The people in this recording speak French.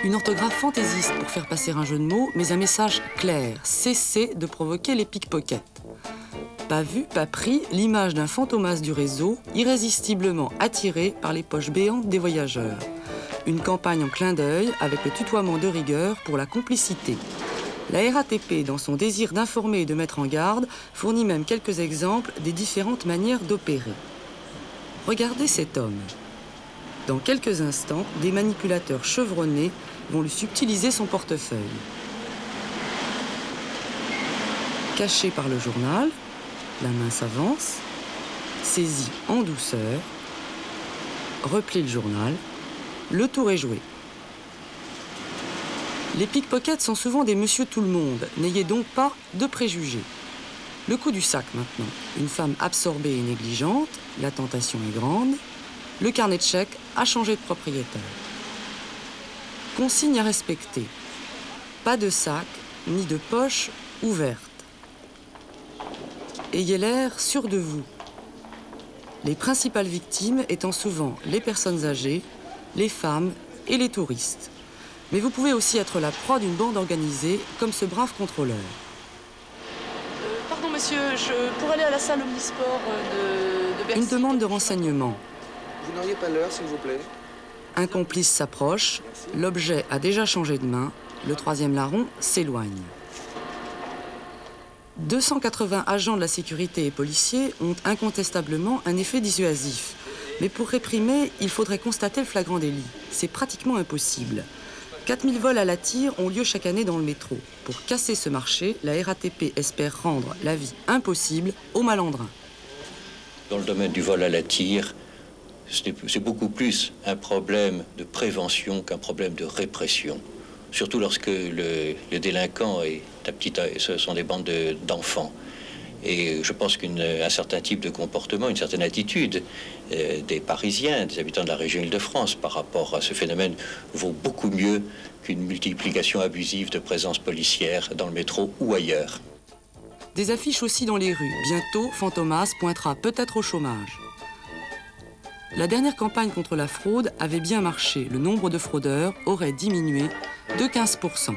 Une orthographe fantaisiste pour faire passer un jeu de mots, mais un message clair. Cessez de provoquer les pickpockets. Pas vu, pas pris, l'image d'un fantomas du réseau, irrésistiblement attiré par les poches béantes des voyageurs. Une campagne en clin d'œil avec le tutoiement de rigueur pour la complicité. La RATP, dans son désir d'informer et de mettre en garde, fournit même quelques exemples des différentes manières d'opérer. Regardez cet homme. Dans quelques instants, des manipulateurs chevronnés vont lui subtiliser son portefeuille. Caché par le journal, la main s'avance, saisit en douceur, replie le journal, le tour est joué. Les pickpockets sont souvent des monsieur tout le monde, n'ayez donc pas de préjugés. Le coup du sac maintenant, une femme absorbée et négligente, la tentation est grande, le carnet de chèques a changé de propriétaire. Consigne à respecter, pas de sac ni de poche ouverte. Ayez l'air sûr de vous. Les principales victimes étant souvent les personnes âgées, les femmes et les touristes. Mais vous pouvez aussi être la proie d'une bande organisée, comme ce brave contrôleur. Pardon monsieur, je pourrais aller à la salle omnisport de Bercy. Une demande de renseignement. Vous n'auriez pas l'heure, s'il vous plaît? Un complice s'approche, l'objet a déjà changé de main, le troisième larron s'éloigne. 280 agents de la sécurité et policiers ont incontestablement un effet dissuasif. Mais pour réprimer, il faudrait constater le flagrant délit. C'est pratiquement impossible. 4000 vols à la tire ont lieu chaque année dans le métro. Pour casser ce marché, la RATP espère rendre la vie impossible aux malandrins. Dans le domaine du vol à la tire, c'est beaucoup plus un problème de prévention qu'un problème de répression. Surtout lorsque le délinquant ce sont des bandes d'enfants. Et je pense qu'un certain type de comportement, une certaine attitude des Parisiens, des habitants de la région Île-de-France par rapport à ce phénomène vaut beaucoup mieux qu'une multiplication abusive de présence policière dans le métro ou ailleurs. Des affiches aussi dans les rues. Bientôt, Fantomas pointera peut-être au chômage. La dernière campagne contre la fraude avait bien marché. Le nombre de fraudeurs aurait diminué de 15%.